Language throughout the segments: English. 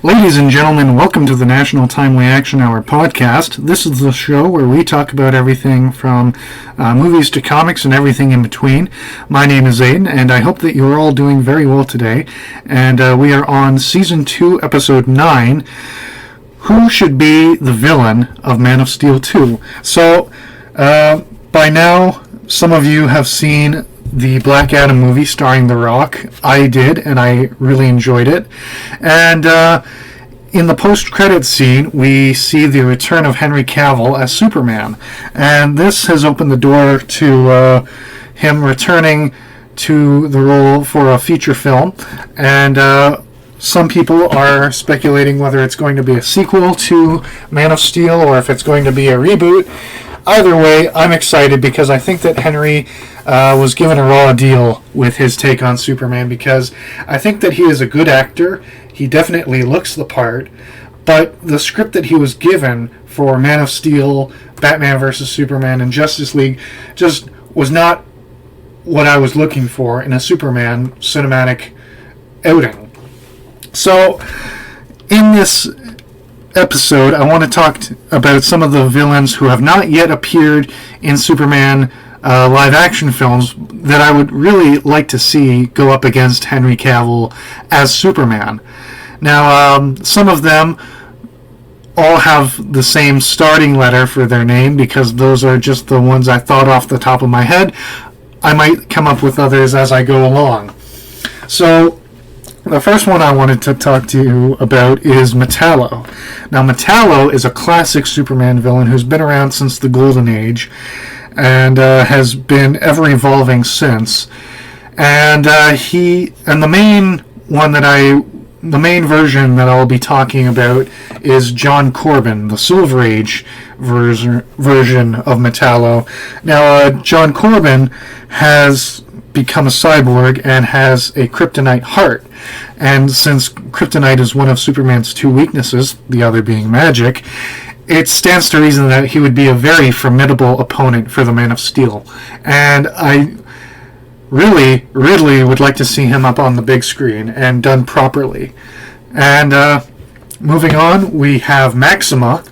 Ladies and gentlemen, welcome to the National Timely Action Hour podcast. This is the show where we talk about everything from movies to comics and everything in between. My name is Aiden, and I hope that you're all doing very well today. And we are on Season 2, Episode 9, Who Should Be the Villain of Man of Steel 2? So, by now, some of you have seen the Black Adam movie starring The Rock. I did, and I really enjoyed it. And in the post-credits scene, we see the return of Henry Cavill as Superman. And this has opened the door to him returning to the role for a feature film. And some people are speculating whether it's going to be a sequel to Man of Steel or if it's going to be a reboot. Either way, I'm excited because I think that Henry was given a raw deal with his take on Superman, because I think that he is a good actor. He definitely looks the part, but the script that he was given for Man of Steel, Batman vs. Superman, and Justice League just was not what I was looking for in a Superman cinematic outing. So, in this episode, I want to talk about some of the villains who have not yet appeared in Superman live action films that I would really like to see go up against Henry Cavill as Superman. Now, some of them all have the same starting letter for their name because those are just the ones I thought off the top of my head. I might come up with others as I go along. So, the first one I wanted to talk to you about is Metallo. Now, Metallo is a classic Superman villain who's been around since the Golden Age and has been ever evolving since. And the main version that I'll be talking about is John Corbin, the Silver Age version of Metallo. Now, John Corbin has become a cyborg and has a kryptonite heart. And since kryptonite is one of Superman's two weaknesses, the other being magic, it stands to reason that he would be a very formidable opponent for the Man of Steel. And I really would like to see him up on the big screen and done properly. And moving on, we have Maxima.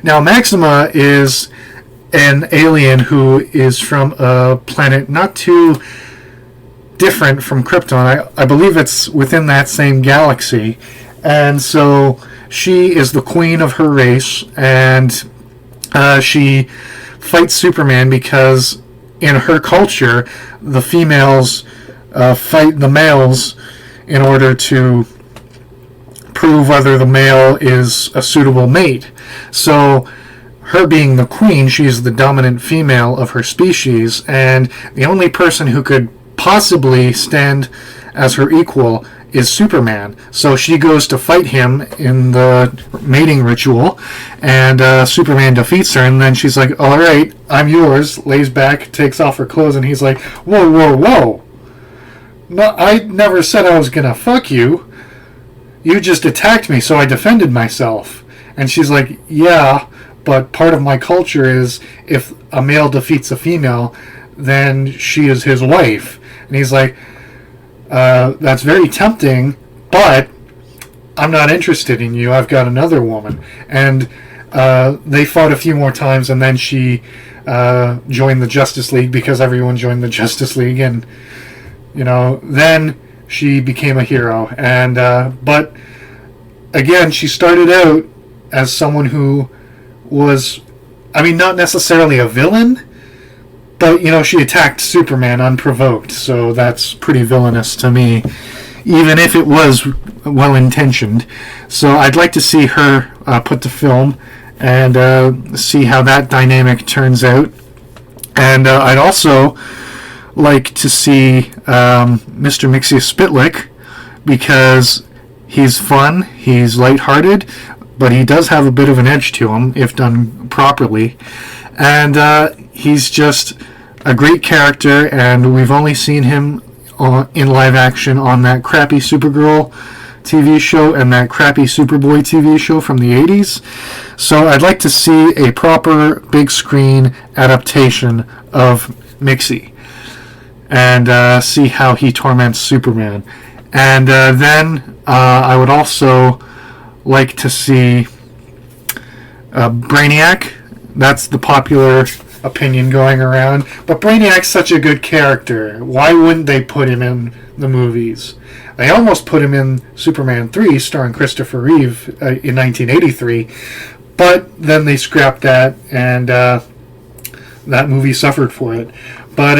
Now, Maxima is an alien who is from a planet not too different from Krypton. I believe it's within that same galaxy. And so she is the queen of her race, and she fights Superman because in her culture, the females fight the males in order to prove whether the male is a suitable mate. So, her being the queen, she's the dominant female of her species, and the only person who could possibly stand as her equal is Superman. So she goes to fight him in the mating ritual, and Superman defeats her, and then she's like, alright, I'm yours, lays back, takes off her clothes, and he's like, whoa. No, I never said I was gonna fuck you. You just attacked me, so I defended myself. And she's like, yeah, but part of my culture is if a male defeats a female, then she is his wife. And he's like, that's very tempting, but I'm not interested in you. I've got another woman. And they fought a few more times, and then she joined the Justice League because everyone joined the Justice League. And, then she became a hero. And but, again, she started out as someone who was, not necessarily a villain, but, she attacked Superman unprovoked, so that's pretty villainous to me, even if it was well-intentioned. So I'd like to see her put to film and see how that dynamic turns out. And I'd also like to see Mr. Mxyzptlk, because he's fun, he's lighthearted, but he does have a bit of an edge to him if done properly. And he's just a great character, and we've only seen him in live action on that crappy Supergirl TV show and that crappy Superboy TV show from the 80s. So I'd like to see a proper big screen adaptation of Mixie and see how he torments Superman. And then I would also like to see Brainiac. That's the popular opinion going around. But Brainiac's such a good character. Why wouldn't they put him in the movies? They almost put him in Superman 3, starring Christopher Reeve in 1983. But then they scrapped that, and that movie suffered for it. But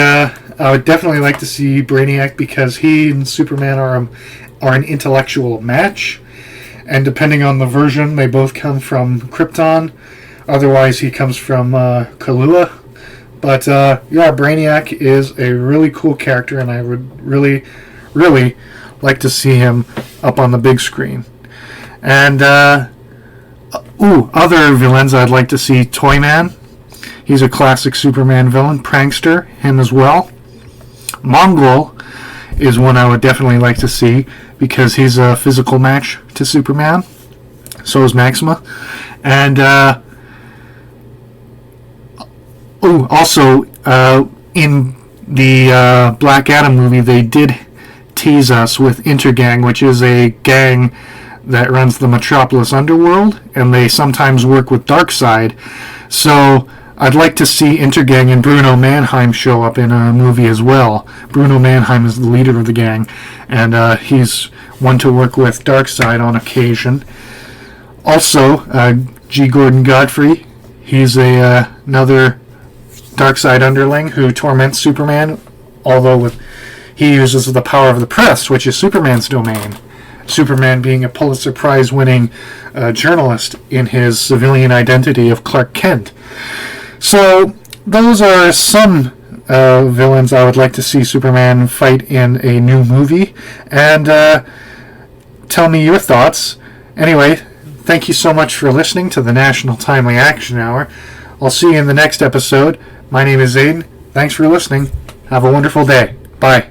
I would definitely like to see Brainiac, because he and Superman are an intellectual match. And depending on the version, they both come from Krypton. Otherwise, he comes from Kahlua. But Brainiac is a really cool character, and I would really, really like to see him up on the big screen. And other villains I'd like to see: Toyman. He's a classic Superman villain. Prankster, him as well. Mongol is one I would definitely like to see, because he's a physical match to Superman. So is Maxima. And also in the Black Adam movie, they did tease us with Intergang, which is a gang that runs the Metropolis underworld, and they sometimes work with Darkseid. So I'd like to see Intergang and Bruno Mannheim show up in a movie as well. Bruno Mannheim is the leader of the gang, and he's one to work with Darkseid on occasion. Also, G. Gordon Godfrey, he's another Darkseid underling who torments Superman, although he uses the power of the press, which is Superman's domain. Superman being a Pulitzer Prize-winning journalist in his civilian identity of Clark Kent. So those are some villains I would like to see Superman fight in a new movie. And tell me your thoughts. Anyway, thank you so much for listening to the National Timely Action Hour. I'll see you in the next episode. My name is Aiden. Thanks for listening. Have a wonderful day. Bye.